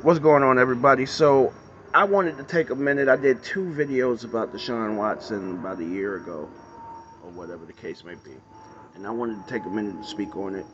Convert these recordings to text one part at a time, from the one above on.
What's going on, everybody? So, I wanted to take a minute. I did 2 videos about DeShaun Watson about a year ago, or whatever the case may be. And I wanted to take a minute to speak on it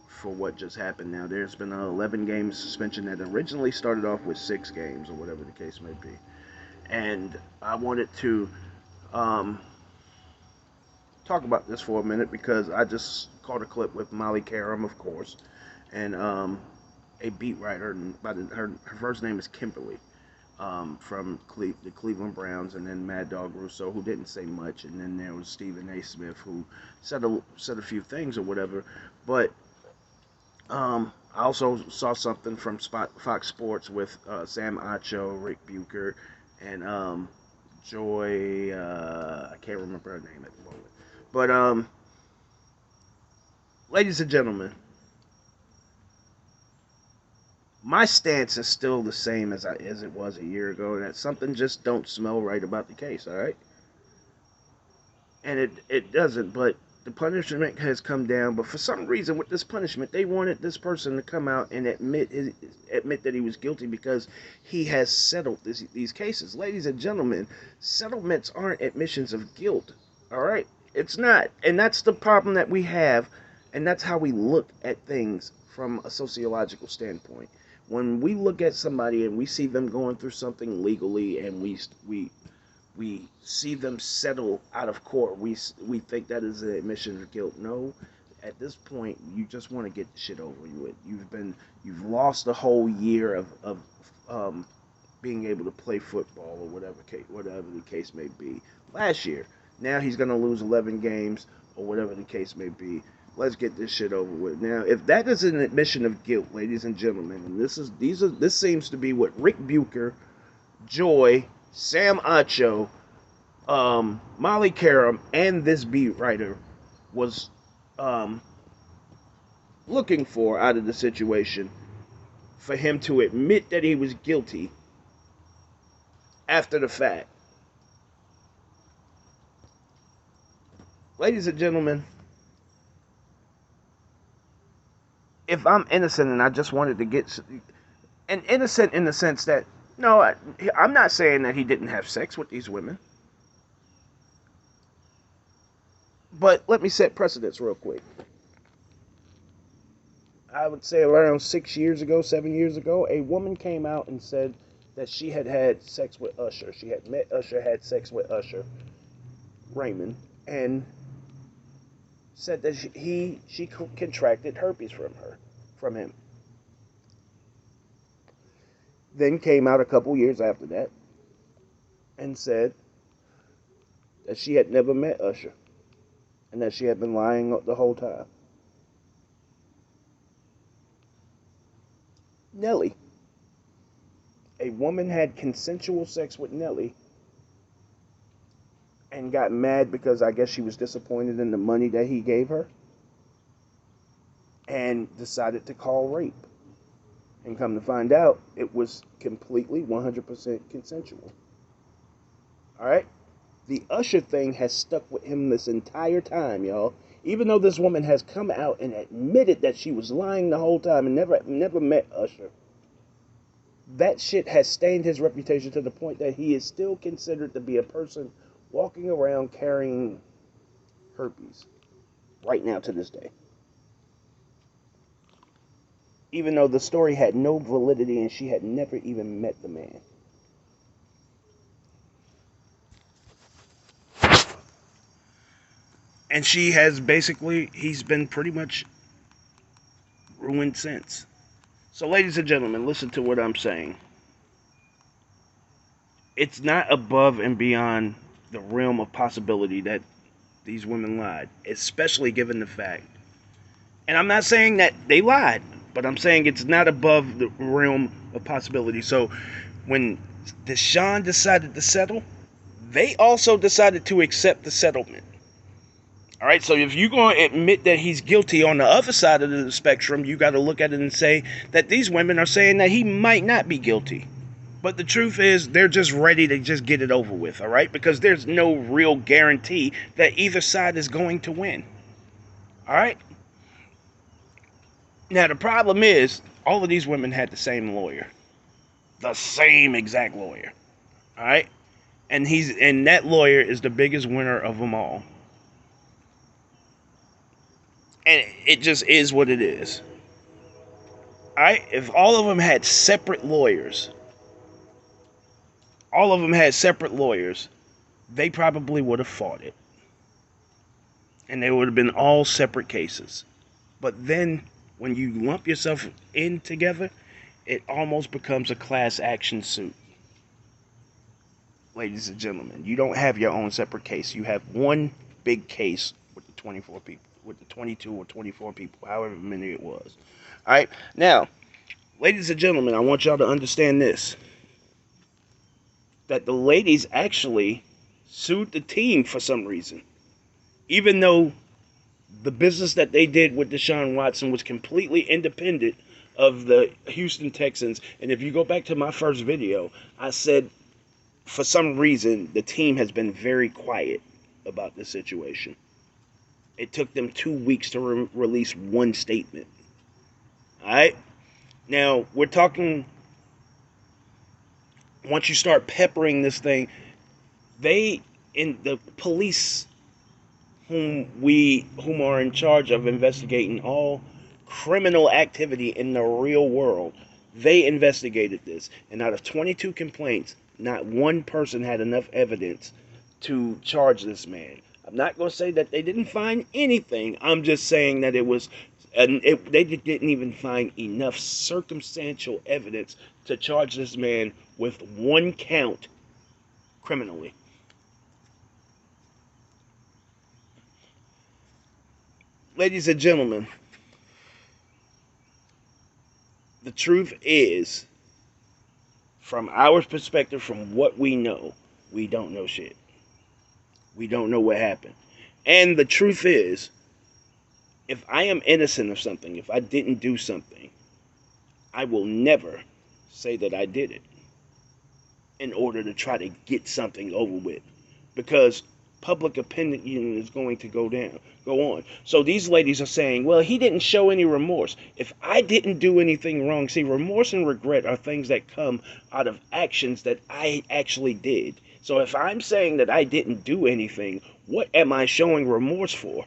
for what just happened now. There's been an 11-game suspension that originally started off with 6 games, or whatever the case may be. And I wanted to um, talk about this for a minute because I just caught a clip with Molly Karam, of course, and a beat writer, and her first name is Kimberly, from the Cleveland Browns, and then Mad Dog Russo, who didn't say much, and then there was Stephen A. Smith, who said a few things or whatever. But I also saw something from Fox Sports with Sam Acho, Rick Bucher, and Joy. I can't remember her name at the moment. But ladies and gentlemen, my stance is still the same as it was a year ago, and that something just don't smell right about the case. All right, and it doesn't. But the punishment has come down. But for some reason, with this punishment, they wanted this person to come out and admit that he was guilty because he has settled these cases. Ladies and gentlemen, settlements aren't admissions of guilt. All right, it's not, and that's the problem that we have, and that's how we look at things from a sociological standpoint. When we look at somebody and we see them going through something legally, and we see them settle out of court, we think that is an admission of guilt. No, at this point, you just want to get the shit over with. You've lost a whole year of being able to play football, or whatever the case may be. Last year, now he's gonna lose 11 games, or whatever the case may be. Let's get this shit over with. Now, if that is an admission of guilt, ladies and gentlemen, and this seems to be what Rick Bucher, Joy, Sam Acho, Molly Karam, and this beat writer was looking for out of the situation, for him to admit that he was guilty after the fact. Ladies and gentlemen, if I'm innocent and I just wanted to get, and innocent in the sense that, no, I'm not saying that he didn't have sex with these women, but let me set precedents real quick. I would say around 6 years ago, 7 years ago, a woman came out and said that she had had sex with Usher. She had met Usher, had sex with Usher, Raymond, and said that she contracted herpes from him. Then came out a couple years after that and said that she had never met Usher and that she had been lying the whole time. Nelly, a woman had consensual sex with Nelly and got mad because I guess she was disappointed in the money that he gave her, and decided to call rape. And come to find out, it was completely 100% consensual. All right? The Usher thing has stuck with him this entire time, y'all. Even though this woman has come out and admitted that she was lying the whole time and never met Usher, that shit has stained his reputation to the point that he is still considered to be a person walking around carrying herpes right now to this day. Even though the story had no validity and she had never even met the man. And he's been pretty much ruined since. So, ladies and gentlemen, listen to what I'm saying. It's not above and beyond the realm of possibility that these women lied, especially given the fact. And I'm not saying that they lied, but I'm saying it's not above the realm of possibility. So when DeShaun decided to settle, they also decided to accept the settlement. All right, so if you're going to admit that he's guilty on the other side of the spectrum, you got to look at it and say that these women are saying that he might not be guilty. But the truth is, they're just ready to just get it over with, all right? Because there's no real guarantee that either side is going to win. All right? Now, the problem is, all of these women had the same lawyer. The same exact lawyer. All right? And that lawyer is the biggest winner of them all. And it just is what it is. All right? If all of them had separate lawyers, they probably would have fought it. And they would have been all separate cases. But then when you lump yourself in together, it almost becomes a class action suit. Ladies and gentlemen, you don't have your own separate case. You have one big case with the 24 people, with the 22 or 24 people, however many it was. All right? Now, ladies and gentlemen, I want y'all to understand this. That the ladies actually sued the team for some reason. Even though the business that they did with DeShaun Watson was completely independent of the Houston Texans. And if you go back to my first video, I said for some reason the team has been very quiet about this situation. It took them 2 weeks to release one statement. All right? Now, we're talking, once you start peppering this thing, they, in the police whom are in charge of investigating all criminal activity in the real world, they investigated this. And out of 22 complaints, not one person had enough evidence to charge this man. I'm not going to say that they didn't find anything. I'm just saying that they didn't even find enough circumstantial evidence to charge this man with one count criminally. Ladies and gentlemen, the truth is, from our perspective, from what we know, we don't know shit. We don't know what happened. And the truth is, if I am innocent of something, if I didn't do something, I will never say that I did it in order to try to get something over with. Because public opinion is going to go on. So these ladies are saying, well, he didn't show any remorse. If I didn't do anything wrong, see, remorse and regret are things that come out of actions that I actually did. So if I'm saying that I didn't do anything, what am I showing remorse for?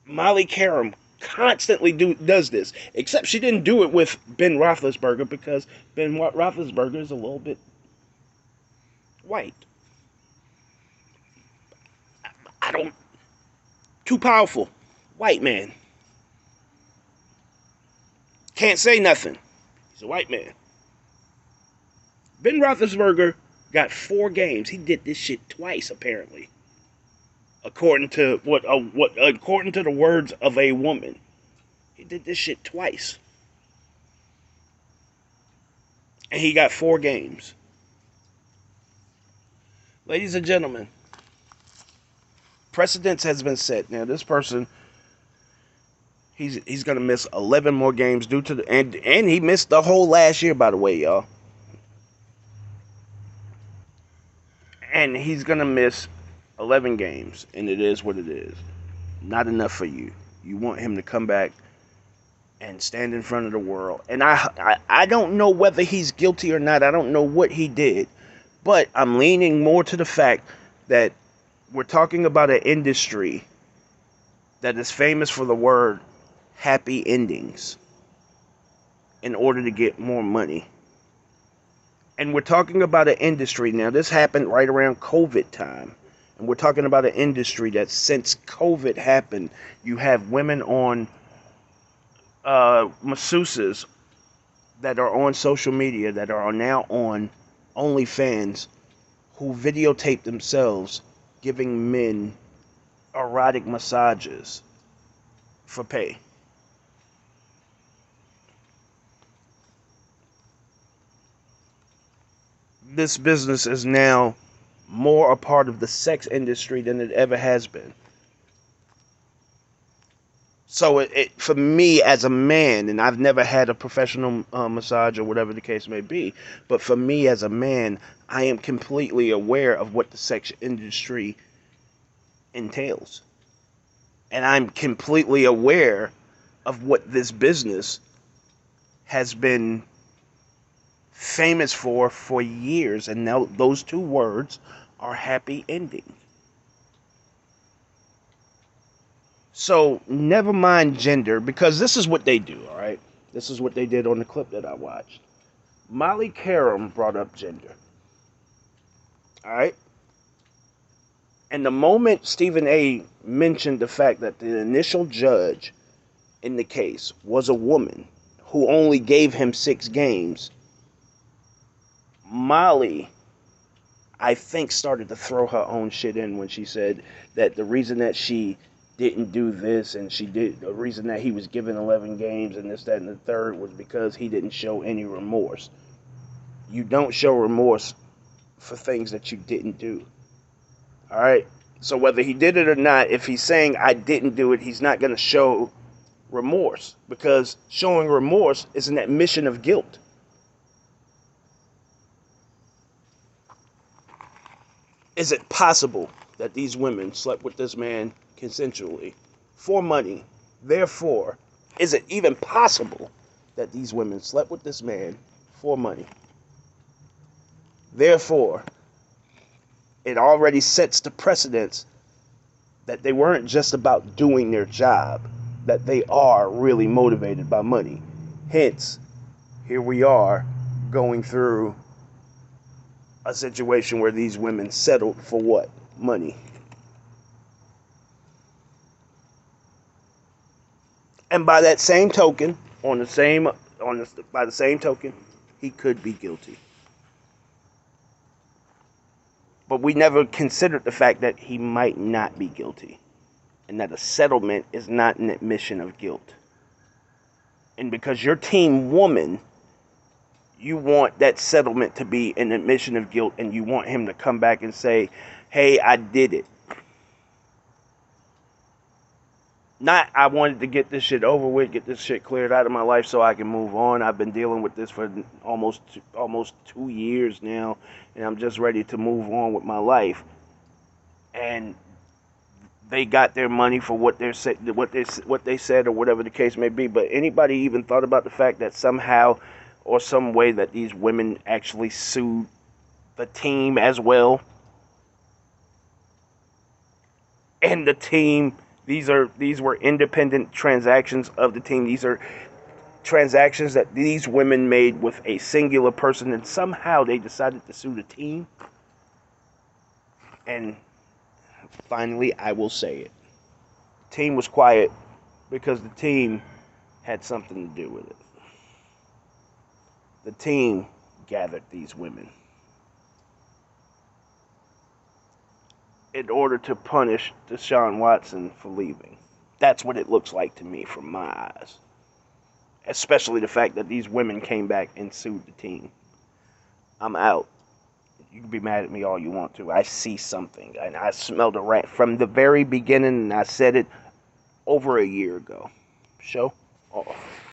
Molly Karam constantly does this, except she didn't do it with Ben Roethlisberger because Ben Roethlisberger is a little bit white. I don't... Too powerful. White man. Can't say nothing. He's a white man. Ben Roethlisberger got 4 games. He did this shit twice, apparently. According to according to the words of a woman. He did this shit twice. And he got 4 games. Ladies and gentlemen, precedence has been set. Now this person, he's gonna miss 11 more games due to the and he missed the whole last year, by the way, y'all. And he's gonna miss 11 games, and it is what it is. Not enough for you. You want him to come back and stand in front of the world. And I don't know whether he's guilty or not. I don't know what he did. But I'm leaning more to the fact that we're talking about an industry that is famous for the word happy endings in order to get more money. And we're talking about an industry. Now, this happened right around COVID time. And we're talking about an industry that since COVID happened, you have women on masseuses that are on social media, that are now on OnlyFans, who videotape themselves giving men erotic massages for pay. This business is now more a part of the sex industry than it ever has been. So for me as a man, and I've never had a professional massage or whatever the case may be, but for me as a man, I am completely aware of what the sex industry entails. And I'm completely aware of what this business has been famous for years, and now those two words are happy ending. So never mind gender, because this is what they do, all right? This is what they did on the clip that I watched. Molly Karam brought up gender, all right? And the moment Stephen A. mentioned the fact that the initial judge in the case was a woman who only gave him 6 games, Molly, I think, started to throw her own shit in when she said that the reason that she didn't do this and the reason that he was given 11 games and this, that, and the third was because he didn't show any remorse. You don't show remorse for things that you didn't do. All right? So whether he did it or not, if he's saying I didn't do it, he's not going to show remorse, because showing remorse is an admission of guilt. Is it possible that these women slept with this man consensually for money? Therefore, is it even possible that these women slept with this man for money? Therefore, it already sets the precedence that they weren't just about doing their job, that they are really motivated by money. Hence, here we are going through a situation where these women settled for what? Money. And by that same token, by the same token, he could be guilty. But we never considered the fact that he might not be guilty, and that a settlement is not an admission of guilt. And because you're team woman, you want that settlement to be an admission of guilt, and you want him to come back and say, hey, I did it. Not, I wanted to get this shit over with, get this shit cleared out of my life so I can move on. I've been dealing with this for almost 2 years now, and I'm just ready to move on with my life. And they got their money for what they said or whatever the case may be. But anybody even thought about the fact that somehow or some way that these women actually sued the team as well? And the team, these were independent transactions of the team. These are transactions that these women made with a singular person, and somehow they decided to sue the team. And finally, I will say it. The team was quiet because the team had something to do with it. The team gathered these women in order to punish DeShaun Watson for leaving. That's what it looks like to me from my eyes. Especially the fact that these women came back and sued the team. I'm out. You can be mad at me all you want to. I see something, and I smelled a rat from the very beginning, and I said it over a year ago. Show off.